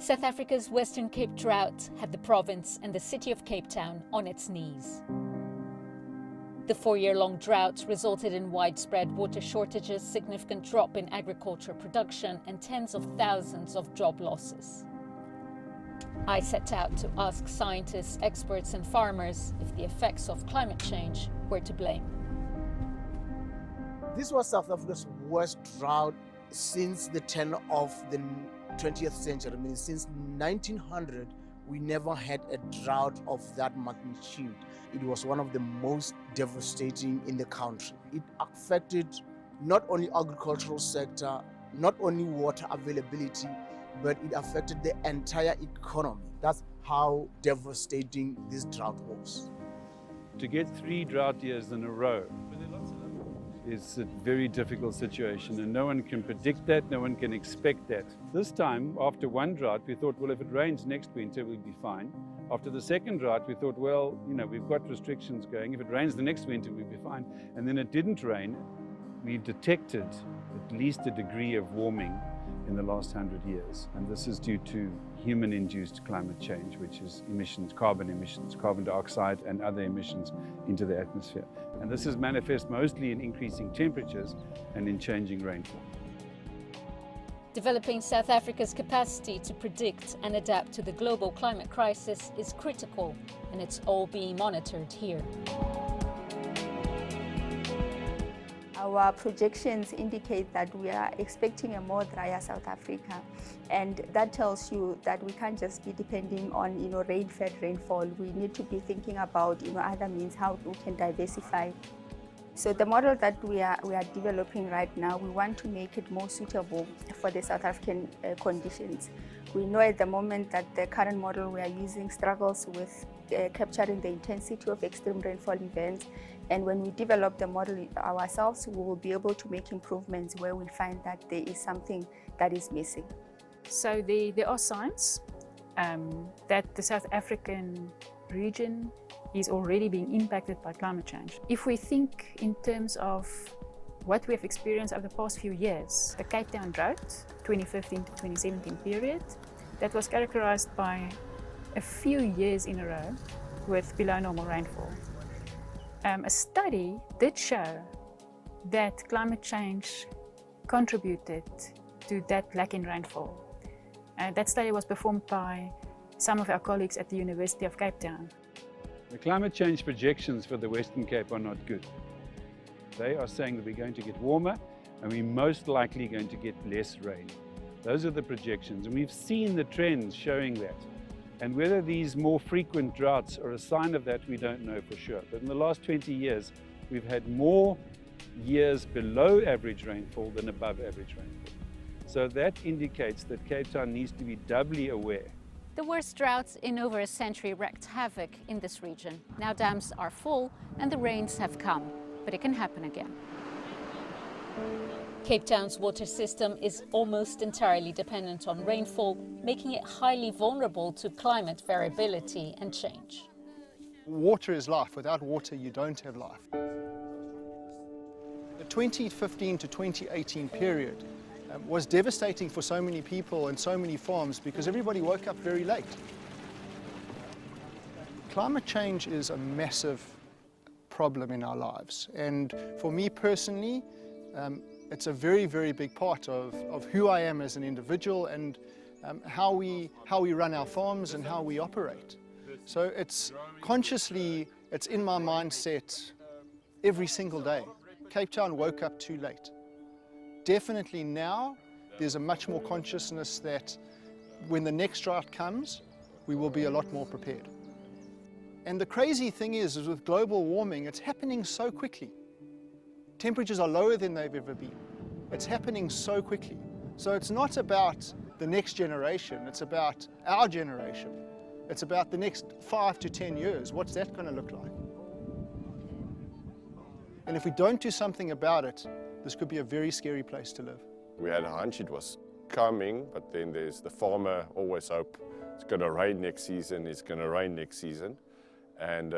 South Africa's Western Cape drought had the province and the city of Cape Town on its knees. The 4-year-long drought resulted in widespread water shortages, significant drop in agriculture production, and tens of thousands of job losses. I set out to ask scientists, experts, and farmers if the effects of climate change were to blame. This was South Africa's worst drought since the turn of the 20th century. I mean, since 1900, we never had a drought of that magnitude. It was one of the most devastating in the country. It affected not only agricultural sector, not only water availability, but it affected the entire economy. That's how devastating this drought was. To get 3 drought years in a row is a very difficult situation, and no one can predict that, no one can expect that. This time, after one drought, we thought, well, if it rains next winter, we'll be fine. After the second drought, we thought, well, we've got restrictions going. If it rains the next winter, we'll be fine. And then it didn't rain. We detected at least a degree of warming in the last 100 years. And this is due to human-induced climate change, which is emissions, carbon dioxide and other emissions into the atmosphere. And this is manifest mostly in increasing temperatures and in changing rainfall. Developing South Africa's capacity to predict and adapt to the global climate crisis is critical, and it's all being monitored here. Our projections indicate that we are expecting a more drier South Africa, and that tells you that we can't just be depending on rain-fed rainfall. We need to be thinking about other means how we can diversify. So the model that we are developing right now, we want to make it more suitable for the South African conditions. We know at the moment that the current model we are using struggles with capturing the intensity of extreme rainfall events. And when we develop the model ourselves, we will be able to make improvements where we find that there is something that is missing. So there are signs that the South African region is already being impacted by climate change. If we think in terms of what we have experienced over the past few years, the Cape Town drought, 2015 to 2017 period, that was characterized by a few years in a row with below normal rainfall. A study did show that climate change contributed to that lack in rainfall. That study was performed by some of our colleagues at the University of Cape Town. The climate change projections for the Western Cape are not good. They are saying that we're going to get warmer and we're most likely going to get less rain. Those are the projections, and we've seen the trends showing that. And whether these more frequent droughts are a sign of that, we don't know for sure. But in the last 20 years, we've had more years below average rainfall than above average rainfall. So that indicates that Cape Town needs to be doubly aware. The worst droughts in over a century wreaked havoc in this region. Now dams are full and the rains have come, but it can happen again. Cape Town's water system is almost entirely dependent on rainfall, making it highly vulnerable to climate variability and change. Water is life. Without water, you don't have life. The 2015 to 2018 period was devastating for so many people and so many farms because everybody woke up very late. Climate change is a massive problem in our lives, and for me personally, it's a very, very big part of who I am as an individual and how we run our farms and how we operate. So it's consciously, it's in my mindset every single day. Cape Town woke up too late. Definitely now, there's a much more consciousness that when the next drought comes, we will be a lot more prepared. And the crazy thing is with global warming, it's happening so quickly. Temperatures are lower than they've ever been. It's happening so quickly. So it's not about the next generation, it's about our generation. It's about the next 5 to 10 years. What's that going to look like? And if we don't do something about it, this could be a very scary place to live. We had a hunch it was coming, but then there's the farmer always hope it's going to rain next season, it's going to rain next season. And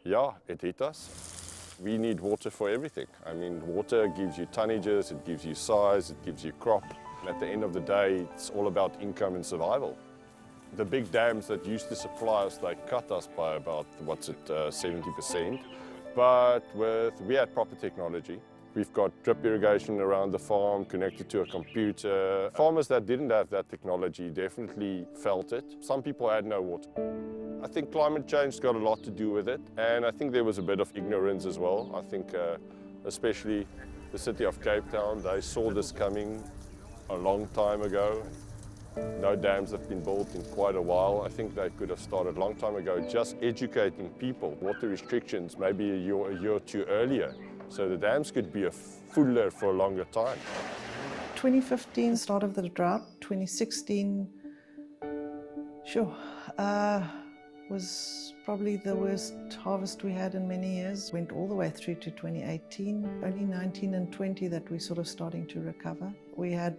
yeah, it hit us. We need water for everything. I mean, water gives you tonnages, it gives you size, it gives you crop. And at the end of the day, it's all about income and survival. The big dams that used to supply us, they cut us by about, 70%. But we had proper technology. We've got drip irrigation around the farm, connected to a computer. Farmers that didn't have that technology definitely felt it. Some people had no water. I think climate change got a lot to do with it, and I think there was a bit of ignorance as well. I think especially the city of Cape Town, they saw this coming a long time ago. No dams have been built in quite a while. I think they could have started a long time ago, just educating people. Water restrictions maybe a year or two earlier, so the dams could be fuller for a longer time. 2015, start of the drought. 2016, was probably the worst harvest we had in many years. Went all the way through to 2018. Only 19 and 20 that we're sort of starting to recover. We had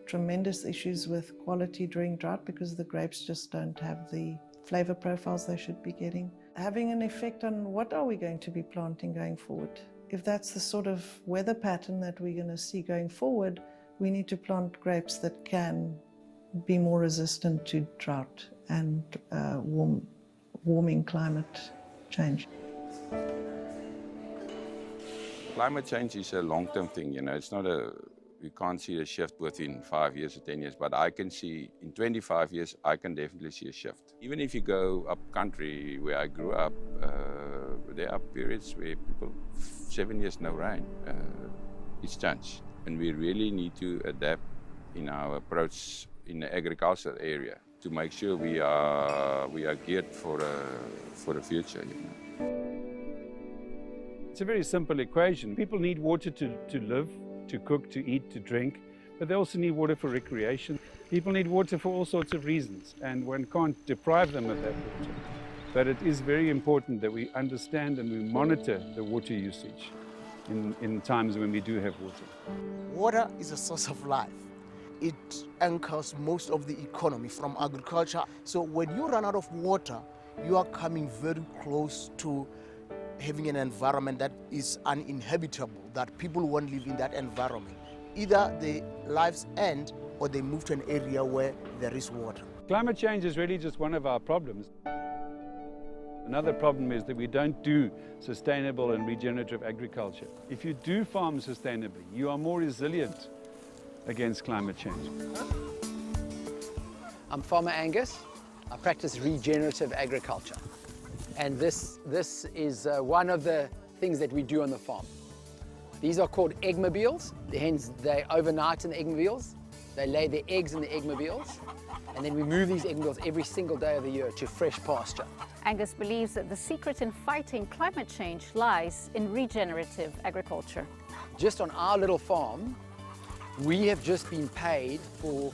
tremendous issues with quality during drought because the grapes just don't have the flavor profiles they should be getting. Having an effect on what are we going to be planting going forward. If that's the sort of weather pattern that we're going to see going forward, we need to plant grapes that can be more resistant to drought and warming climate change. Climate change is a long-term thing, it's not you can't see a shift within 5 years or 10 years, but I can see in 25 years, I can definitely see a shift. Even if you go up country where I grew up, there are periods where 7 years no rain. It's changed. And we really need to adapt in our approach in the agricultural area to make sure we are geared for the future. It's a very simple equation. People need water to live, to cook, to eat, to drink, but they also need water for recreation. People need water for all sorts of reasons, and one can't deprive them of that water. But it is very important that we understand and we monitor the water usage in times when we do have water. Water is a source of life. It anchors most of the economy from agriculture. So when you run out of water, you are coming very close to having an environment that is uninhabitable, that people won't live in that environment. Either their lives end or they move to an area where there is water. Climate change is really just one of our problems. Another problem is that we don't do sustainable and regenerative agriculture. If you do farm sustainably, you are more resilient against climate change. I'm Farmer Angus. I practice regenerative agriculture. And this is one of the things that we do on the farm. These are called eggmobiles. Hence, they overnight in the eggmobiles. They lay their eggs in the eggmobiles. And then we move these eggmobiles every single day of the year to fresh pasture. Angus believes that the secret in fighting climate change lies in regenerative agriculture. Just on our little farm, we have just been paid for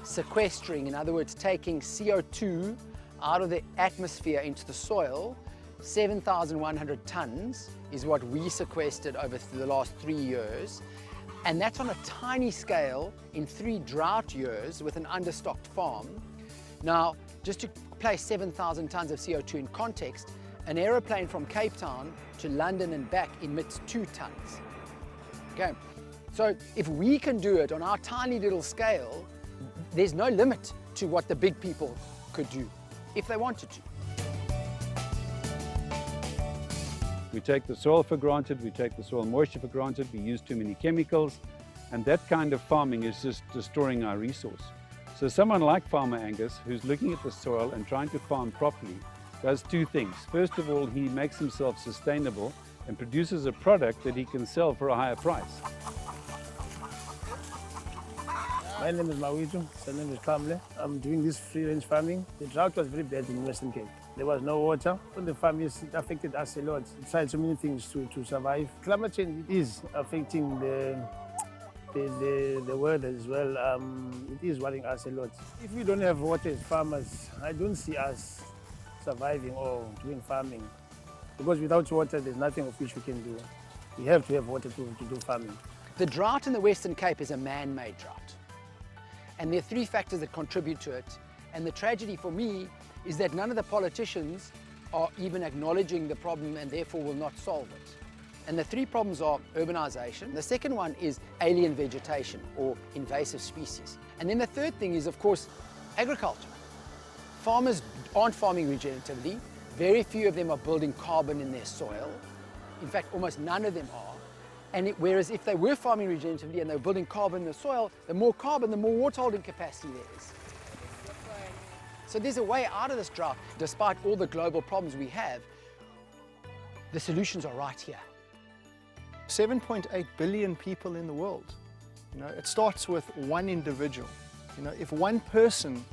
sequestering, in other words, taking CO2 out of the atmosphere into the soil. 7,100 tons is what we sequestered over the last 3 years. And that's on a tiny scale in 3 drought years with an understocked farm. Now, just to place 7,000 tons of CO2 in context, an aeroplane from Cape Town to London and back emits 2 tons. Okay, so if we can do it on our tiny little scale, there's no limit to what the big people could do if they wanted to. We take the soil for granted, we take the soil moisture for granted, we use too many chemicals, and that kind of farming is just destroying our resource. So someone like Farmer Angus, who's looking at the soil and trying to farm properly, does 2 things. First of all, he makes himself sustainable and produces a product that he can sell for a higher price. My name is Mawitu, my name is Kamle. I'm doing this free-range farming. The drought was very bad in Western Cape. There was no water. On the farm, it affected us a lot. We tried so many things to survive. Climate change is affecting the weather as well. It is worrying us a lot. If we don't have water as farmers, I don't see us surviving or doing farming. Because without water, there's nothing of which we can do. We have to have water to do farming. The drought in the Western Cape is a man-made drought. And there are 3 factors that contribute to it. And the tragedy for me is that none of the politicians are even acknowledging the problem and therefore will not solve it. And the three problems are urbanization. The second one is alien vegetation or invasive species. And then the third thing is, of course, agriculture. Farmers aren't farming regeneratively. Very few of them are building carbon in their soil. In fact, almost none of them are. And whereas if they were farming regeneratively and they were building carbon in the soil, the more carbon, the more water holding capacity there is. So there's a way out of this drought. Despite all the global problems we have, the solutions are right here. 7.8 billion people in the world. You know, it starts with one individual. You know, if one person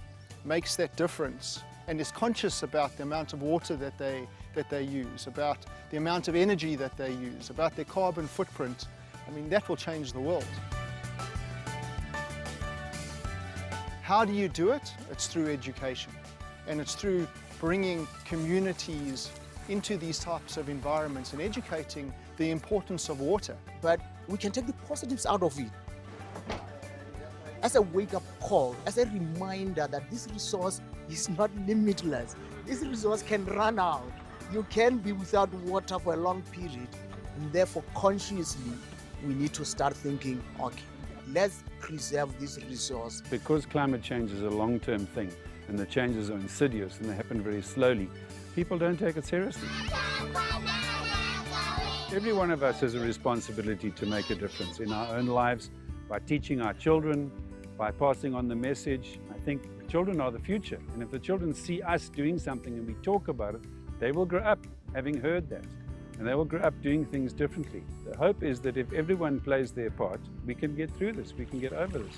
makes that difference and is conscious about the amount of water that they use, about the amount of energy that they use, about their carbon footprint, I mean, that will change the world. How do you do it? It's through education, and it's through bringing communities into these types of environments and educating the importance of water. But we can take the positives out of it as a wake-up call, as a reminder that this resource is not limitless. This resource can run out. You can be without water for a long period, and therefore consciously we need to start thinking, okay, let's preserve this resource. Because climate change is a long-term thing and the changes are insidious and they happen very slowly, people don't take it seriously. Every one of us has a responsibility to make a difference in our own lives by teaching our children, by passing on the message. I think children are the future, and if the children see us doing something and we talk about it, they will grow up having heard that, and they will grow up doing things differently. The hope is that if everyone plays their part, we can get through this, we can get over this.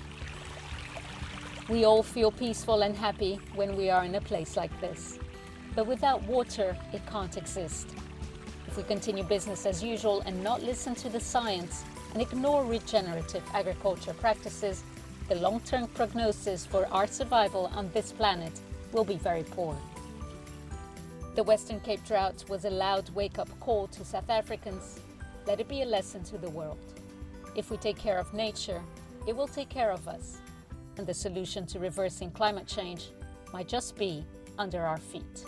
We all feel peaceful and happy when we are in a place like this. But without water, it can't exist. If we continue business as usual and not listen to the science and ignore regenerative agriculture practices, the long-term prognosis for our survival on this planet will be very poor. The Western Cape drought was a loud wake-up call to South Africans. Let it be a lesson to the world. If we take care of nature, it will take care of us. And the solution to reversing climate change might just be under our feet.